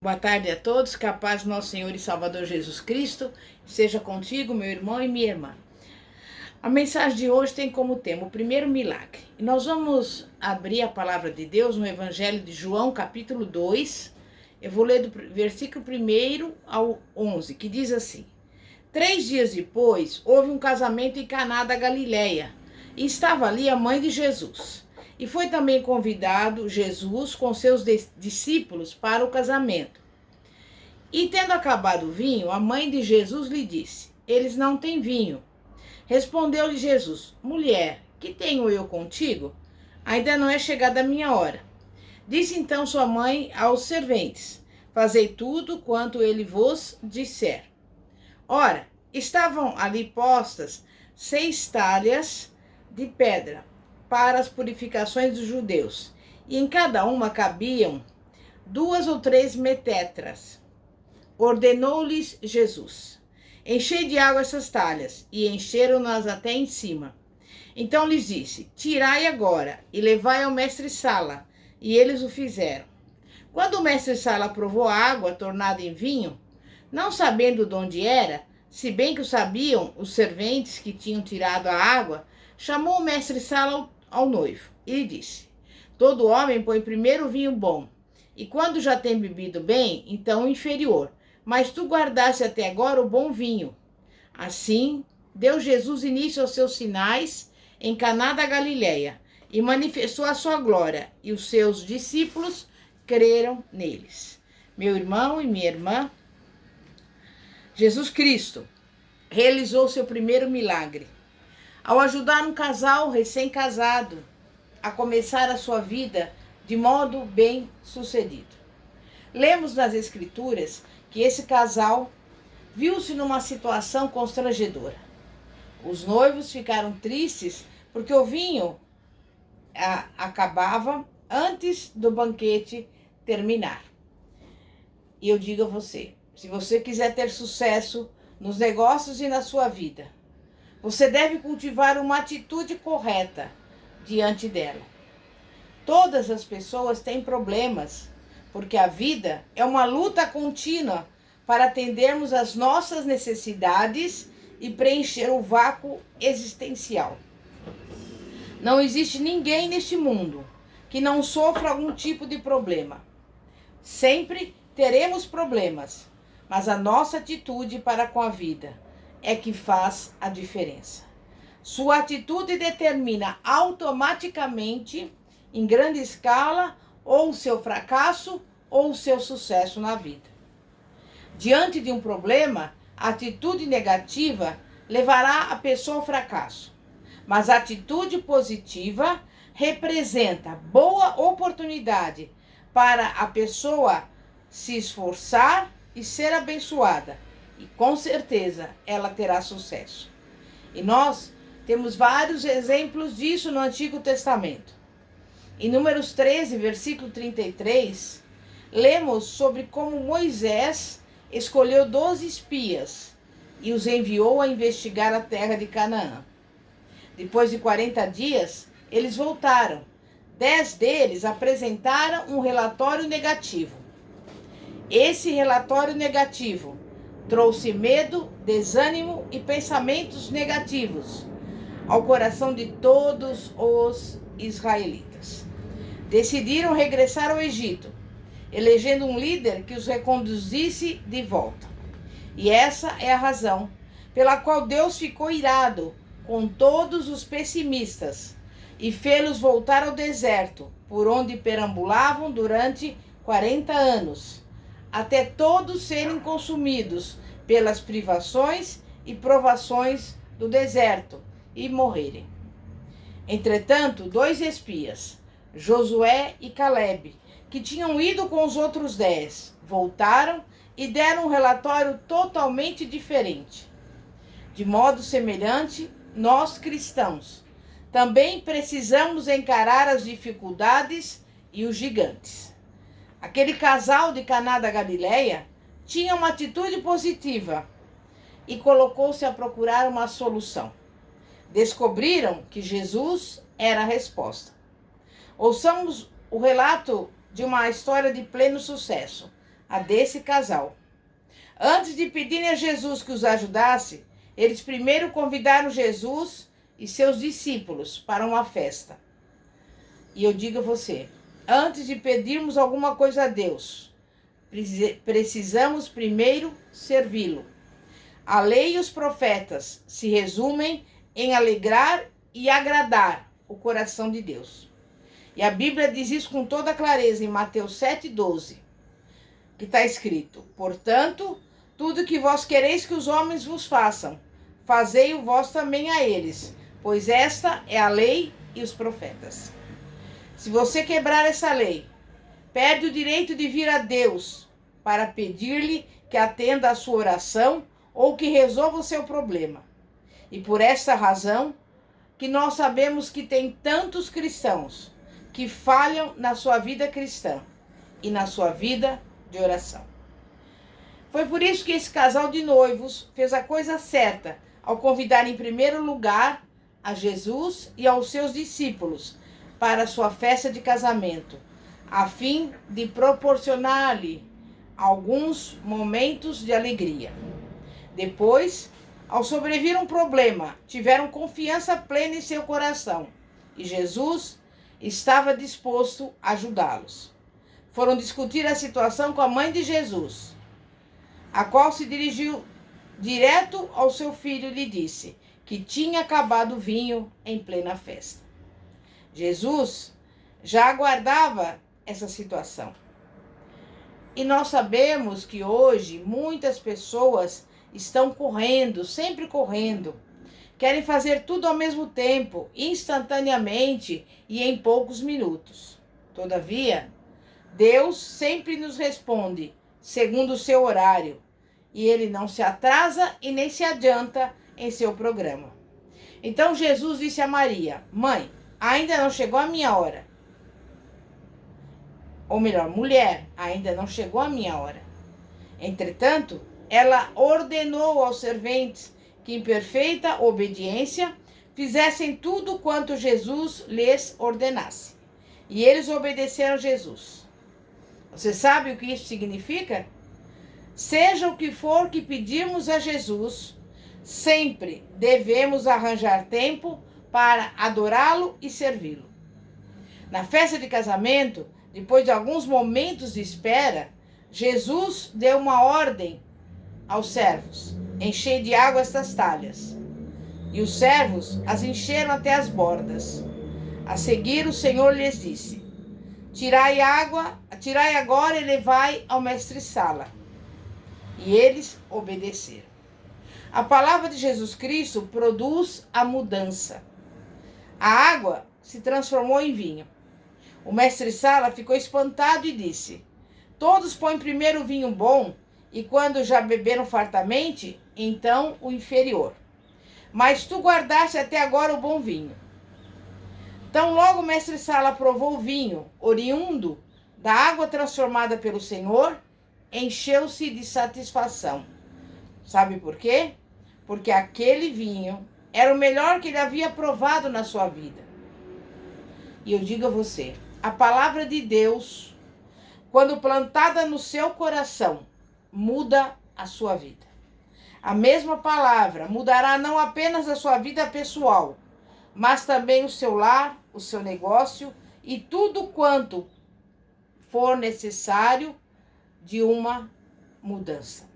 Boa tarde a todos, que a paz do nosso Senhor e Salvador Jesus Cristo seja contigo, meu irmão e minha irmã. A mensagem de hoje tem como tema o primeiro milagre. E nós vamos abrir a palavra de Deus no Evangelho de João, capítulo 2. Eu vou ler do versículo 1 ao 11, que diz assim: 3 dias depois, houve um casamento em Caná da Galileia, e estava ali a mãe de Jesus. E foi também convidado Jesus com seus discípulos para o casamento. E tendo acabado o vinho, a mãe de Jesus lhe disse: eles não têm vinho. Respondeu-lhe Jesus: mulher, que tenho eu contigo? Ainda não é chegada a minha hora. Disse então sua mãe aos serventes: fazei tudo quanto ele vos disser. Ora, estavam ali postas 6 talhas de pedra para as purificações dos judeus, e em cada uma cabiam 2 ou 3 metetras. Ordenou-lhes Jesus: enchei de água essas talhas, e encheram-nas até em cima. Então lhes disse: tirai agora, e levai ao mestre-sala. E eles o fizeram. Quando o mestre-sala provou a água tornada em vinho, não sabendo de onde era, se bem que o sabiam os serventes que tinham tirado a água, chamou o mestre-sala ao noivo e lhe disse: todo homem põe primeiro o vinho bom, e quando já tem bebido bem, então o inferior. Mas tu guardaste até agora o bom vinho. Assim, deu Jesus início aos seus sinais em Caná da Galileia, e manifestou a sua glória, e os seus discípulos creram neles. Meu irmão e minha irmã, Jesus Cristo realizou seu primeiro milagre ao ajudar um casal recém-casado a começar a sua vida de modo bem sucedido. Lemos nas Escrituras que esse casal viu-se numa situação constrangedora. Os noivos ficaram tristes porque o vinho acabava antes do banquete terminar. E eu digo a você, se você quiser ter sucesso nos negócios e na sua vida, você deve cultivar uma atitude correta diante dela. Todas as pessoas têm problemas, porque a vida é uma luta contínua para atendermos às nossas necessidades e preencher o vácuo existencial. Não existe ninguém neste mundo que não sofra algum tipo de problema. Sempre teremos problemas, mas a nossa atitude para com a vida é que faz a diferença. Sua atitude determina automaticamente, em grande escala, ou o seu fracasso ou o seu sucesso na vida. Diante de um problema, a atitude negativa levará a pessoa ao fracasso, mas a atitude positiva representa boa oportunidade para a pessoa se esforçar e ser abençoada, e com certeza ela terá sucesso. E nós temos vários exemplos disso no Antigo Testamento. Em Números 13, versículo 33, lemos sobre como Moisés escolheu 12 espias e os enviou a investigar a terra de Canaã. Depois de 40 dias, eles voltaram. 10 deles apresentaram um relatório negativo. Esse relatório negativo trouxe medo, desânimo e pensamentos negativos ao coração de todos os israelitas. Decidiram regressar ao Egito, elegendo um líder que os reconduzisse de volta. E essa é a razão pela qual Deus ficou irado com todos os pessimistas e fê-los voltar ao deserto, por onde perambulavam durante 40 anos, até todos serem consumidos pelas privações e provações do deserto e morrerem. Entretanto, 2 espias, Josué e Calebe, que tinham ido com os outros 10, voltaram e deram um relatório totalmente diferente. De modo semelhante, nós cristãos também precisamos encarar as dificuldades e os gigantes. Aquele casal de Caná da Galileia tinha uma atitude positiva e colocou-se a procurar uma solução. Descobriram que Jesus era a resposta. Ouçamos o relato de uma história de pleno sucesso, a desse casal. Antes de pedirem a Jesus que os ajudasse, eles primeiro convidaram Jesus e seus discípulos para uma festa. E eu digo a você, antes de pedirmos alguma coisa a Deus, precisamos primeiro servi-lo. A lei e os profetas se resumem em alegrar e agradar o coração de Deus. E a Bíblia diz isso com toda clareza em Mateus 7,12, que está escrito: portanto, tudo que vós quereis que os homens vos façam, fazei-o vós também a eles, pois esta é a lei e os profetas. Se você quebrar essa lei, perde o direito de vir a Deus para pedir-lhe que atenda a sua oração ou que resolva o seu problema. E por esta razão que nós sabemos que tem tantos cristãos que falham na sua vida cristã e na sua vida de oração. Foi por isso que esse casal de noivos fez a coisa certa ao convidar em primeiro lugar a Jesus e aos seus discípulos para a sua festa de casamento, a fim de proporcionar-lhe alguns momentos de alegria. Depois, ao sobrevir um problema, tiveram confiança plena em seu coração e Jesus estava disposto a ajudá-los. Foram discutir a situação com a mãe de Jesus, a qual se dirigiu direto ao seu filho e lhe disse que tinha acabado o vinho em plena festa. Jesus já aguardava essa situação. E nós sabemos que hoje muitas pessoas estão correndo, sempre correndo. Querem fazer tudo ao mesmo tempo, instantaneamente e em poucos minutos. Todavia, Deus sempre nos responde segundo o seu horário, e ele não se atrasa e nem se adianta em seu programa. Então Jesus disse a Maria: mãe, ainda não chegou a minha hora. Ou melhor, mulher, ainda não chegou a minha hora. Entretanto, ela ordenou aos serventes que em perfeita obediência fizessem tudo quanto Jesus lhes ordenasse. E eles obedeceram a Jesus. Você sabe o que isso significa? Seja o que for que pedirmos a Jesus, sempre devemos arranjar tempo para adorá-lo e servi-lo. Na festa de casamento, depois de alguns momentos de espera, Jesus deu uma ordem aos servos: enchei de água estas talhas. E os servos as encheram até as bordas. A seguir o Senhor lhes disse: tirai agora e levai ao mestre-sala. E eles obedeceram. A palavra de Jesus Cristo produz a mudança. A água se transformou em vinho. O mestre-sala ficou espantado e disse: todos põem primeiro o vinho bom, e quando já beberam fartamente, então o inferior. Mas tu guardaste até agora o bom vinho. Então logo o mestre-sala provou o vinho, oriundo da água transformada pelo Senhor, encheu-se de satisfação. Sabe por quê? Porque aquele vinho era o melhor que ele havia provado na sua vida. E eu digo a você, a palavra de Deus, quando plantada no seu coração, muda a sua vida. A mesma palavra mudará não apenas a sua vida pessoal, mas também o seu lar, o seu negócio e tudo quanto for necessário de uma mudança.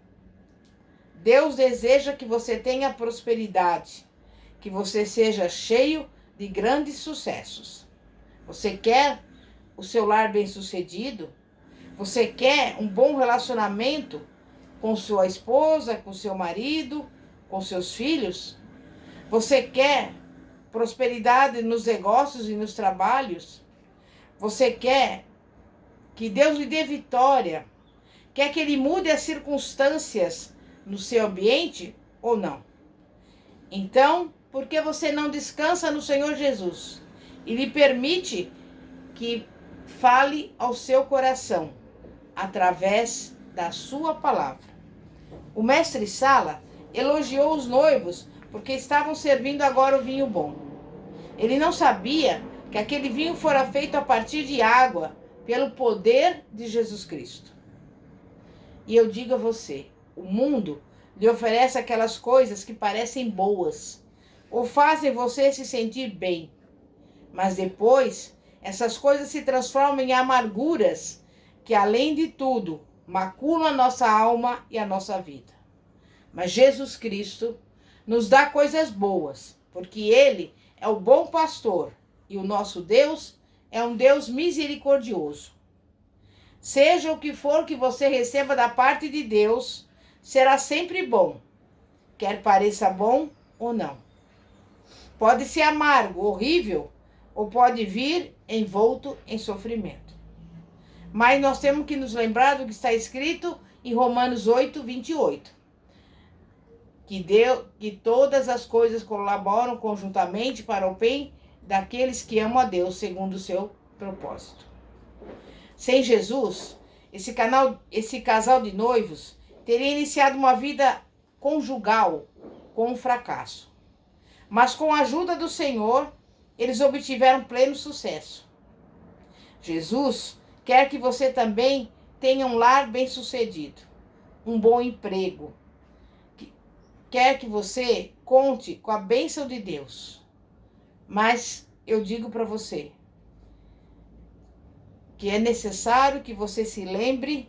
Deus deseja que você tenha prosperidade, que você seja cheio de grandes sucessos. Você quer o seu lar bem-sucedido? Você quer um bom relacionamento com sua esposa, com seu marido, com seus filhos? Você quer prosperidade nos negócios e nos trabalhos? Você quer que Deus lhe dê vitória? Quer que Ele mude as circunstâncias no seu ambiente ou não? Então, por que você não descansa no Senhor Jesus e lhe permite que fale ao seu coração através da sua palavra? O mestre-sala elogiou os noivos porque estavam servindo agora o vinho bom. Ele não sabia que aquele vinho fora feito a partir de água pelo poder de Jesus Cristo. E eu digo a você, o mundo lhe oferece aquelas coisas que parecem boas, ou fazem você se sentir bem. Mas depois, essas coisas se transformam em amarguras que, além de tudo, maculam a nossa alma e a nossa vida. Mas Jesus Cristo nos dá coisas boas, porque Ele é o bom pastor e o nosso Deus é um Deus misericordioso. Seja o que for que você receba da parte de Deus, será sempre bom, quer pareça bom ou não. Pode ser amargo, horrível, ou pode vir envolto em sofrimento. Mas nós temos que nos lembrar do que está escrito em Romanos 8, 28. Que todas as coisas colaboram conjuntamente para o bem daqueles que amam a Deus segundo o seu propósito. Sem Jesus, esse casal de noivos teria iniciado uma vida conjugal com um fracasso. Mas com a ajuda do Senhor, eles obtiveram pleno sucesso. Jesus quer que você também tenha um lar bem-sucedido, um bom emprego. Quer que você conte com a bênção de Deus. Mas eu digo para você que é necessário que você se lembre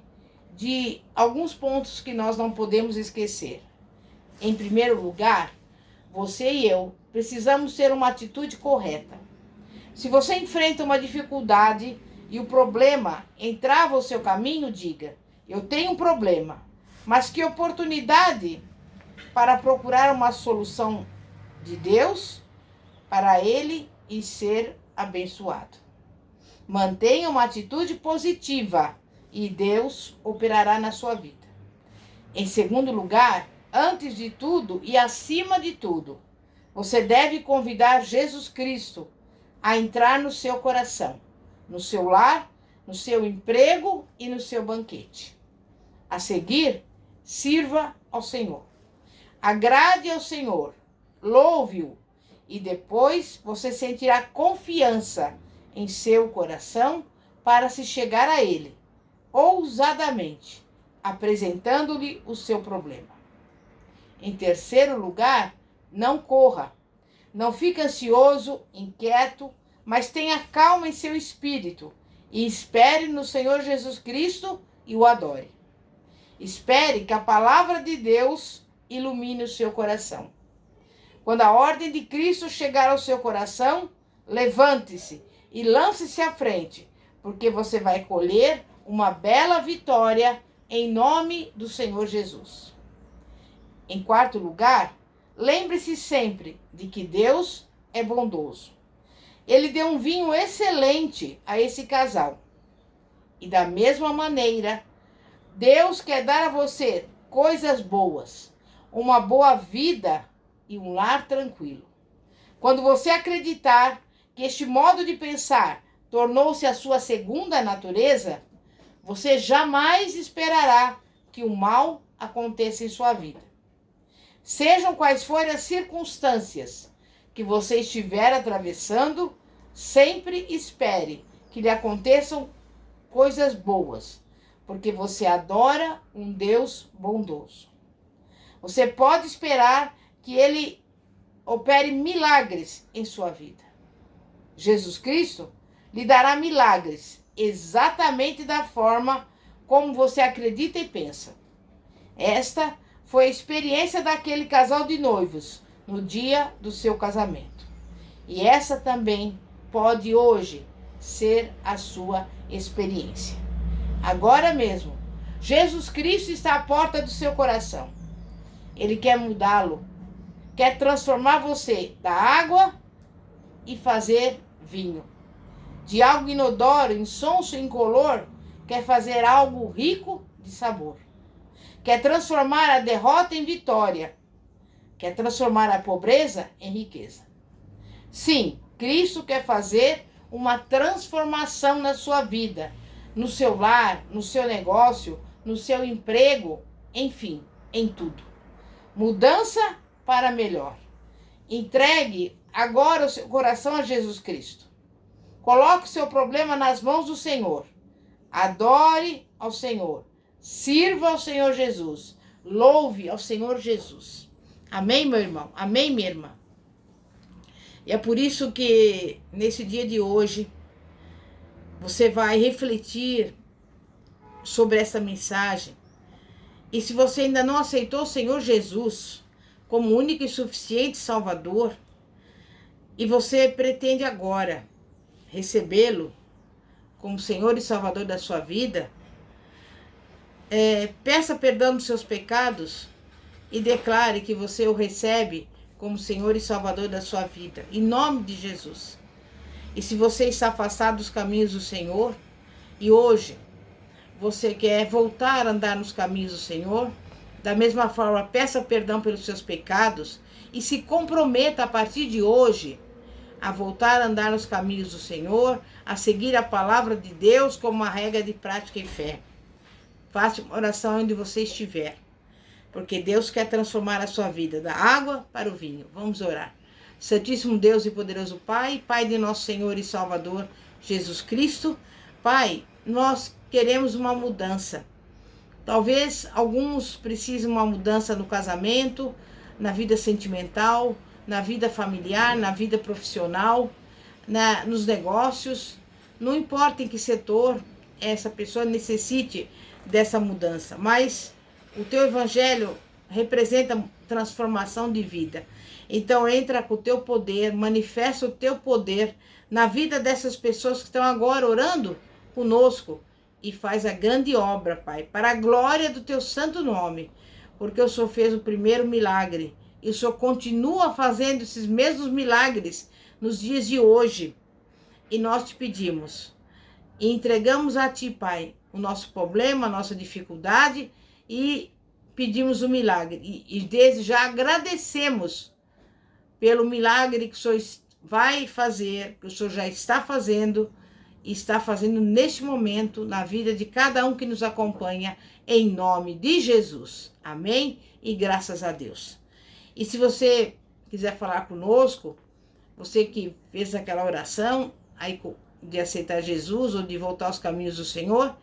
de alguns pontos que nós não podemos esquecer. Em primeiro lugar, você e eu precisamos ter uma atitude correta. Se você enfrenta uma dificuldade e o problema entrava ao seu caminho, diga: eu tenho um problema, mas que oportunidade para procurar uma solução de Deus para ele e ser abençoado. Mantenha uma atitude positiva e Deus operará na sua vida. Em segundo lugar, antes de tudo e acima de tudo, você deve convidar Jesus Cristo a entrar no seu coração, no seu lar, no seu emprego e no seu banquete. A seguir, sirva ao Senhor. Agrade ao Senhor, louve-o e depois você sentirá confiança em seu coração para se chegar a Ele, ousadamente, apresentando-lhe o seu problema. Em terceiro lugar, não corra. Não fique ansioso, inquieto, mas tenha calma em seu espírito e espere no Senhor Jesus Cristo e o adore. Espere que a palavra de Deus ilumine o seu coração. Quando a ordem de Cristo chegar ao seu coração, levante-se e lance-se à frente, porque você vai colher uma bela vitória em nome do Senhor Jesus. Em quarto lugar, lembre-se sempre de que Deus é bondoso. Ele deu um vinho excelente a esse casal. E da mesma maneira, Deus quer dar a você coisas boas, uma boa vida e um lar tranquilo. Quando você acreditar que este modo de pensar tornou-se a sua segunda natureza, você jamais esperará que o mal aconteça em sua vida. Sejam quais forem as circunstâncias que você estiver atravessando, sempre espere que lhe aconteçam coisas boas, porque você adora um Deus bondoso. Você pode esperar que Ele opere milagres em sua vida. Jesus Cristo lhe dará milagres exatamente da forma como você acredita e pensa. Esta foi a experiência daquele casal de noivos no dia do seu casamento. E essa também pode hoje ser a sua experiência. Agora mesmo, Jesus Cristo está à porta do seu coração. Ele quer mudá-lo, quer transformar você da água e fazer vinho. De algo inodoro, insonso e incolor, quer fazer algo rico de sabor. Quer transformar a derrota em vitória. Quer transformar a pobreza em riqueza. Sim, Cristo quer fazer uma transformação na sua vida, no seu lar, no seu negócio, no seu emprego, enfim, em tudo. Mudança para melhor. Entregue agora o seu coração a Jesus Cristo. Coloque o seu problema nas mãos do Senhor. Adore ao Senhor. Sirva ao Senhor Jesus. Louve ao Senhor Jesus. Amém, meu irmão? Amém, minha irmã? E é por isso que nesse dia de hoje você vai refletir sobre essa mensagem. E se você ainda não aceitou o Senhor Jesus como único e suficiente Salvador, e você pretende agora recebê-lo como Senhor e Salvador da sua vida, peça perdão dos seus pecados e declare que você o recebe como Senhor e Salvador da sua vida, em nome de Jesus. E se você está afastado dos caminhos do Senhor e hoje você quer voltar a andar nos caminhos do Senhor, da mesma forma, peça perdão pelos seus pecados e se comprometa a partir de hoje a voltar a andar nos caminhos do Senhor, a seguir a palavra de Deus como uma regra de prática e fé. Faça uma oração onde você estiver, porque Deus quer transformar a sua vida da água para o vinho. Vamos orar. Santíssimo Deus e poderoso Pai, Pai de nosso Senhor e Salvador Jesus Cristo, Pai, nós queremos uma mudança. Talvez alguns precisem uma mudança no casamento, na vida sentimental, na vida familiar, na vida profissional, nos negócios. Não importa em que setor essa pessoa necessite dessa mudança, mas o teu evangelho representa transformação de vida. Então entra com o teu poder, manifesta o teu poder na vida dessas pessoas que estão agora orando conosco e faz a grande obra, Pai, para a glória do teu santo nome, porque o Senhor fez o primeiro milagre e o Senhor continua fazendo esses mesmos milagres nos dias de hoje. E nós te pedimos e entregamos a ti, Pai, o nosso problema, a nossa dificuldade e pedimos o milagre. E desde já agradecemos pelo milagre que o Senhor vai fazer, que o Senhor já está fazendo e está fazendo neste momento na vida de cada um que nos acompanha, em nome de Jesus. Amém? E graças a Deus. E se você quiser falar conosco, você que fez aquela oração aí de aceitar Jesus ou de voltar aos caminhos do Senhor,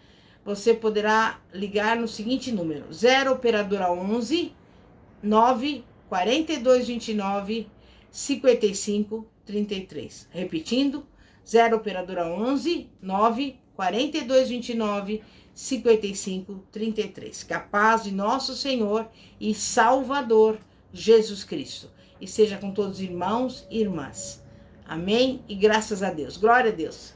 você poderá ligar no seguinte número: 0 operadora 11 9 4229 55 33. Repetindo, 0 operadora 11 9 4229 55 33. Que a paz de nosso Senhor e Salvador Jesus Cristo e seja com todos os irmãos e irmãs. Amém? E graças a Deus. Glória a Deus.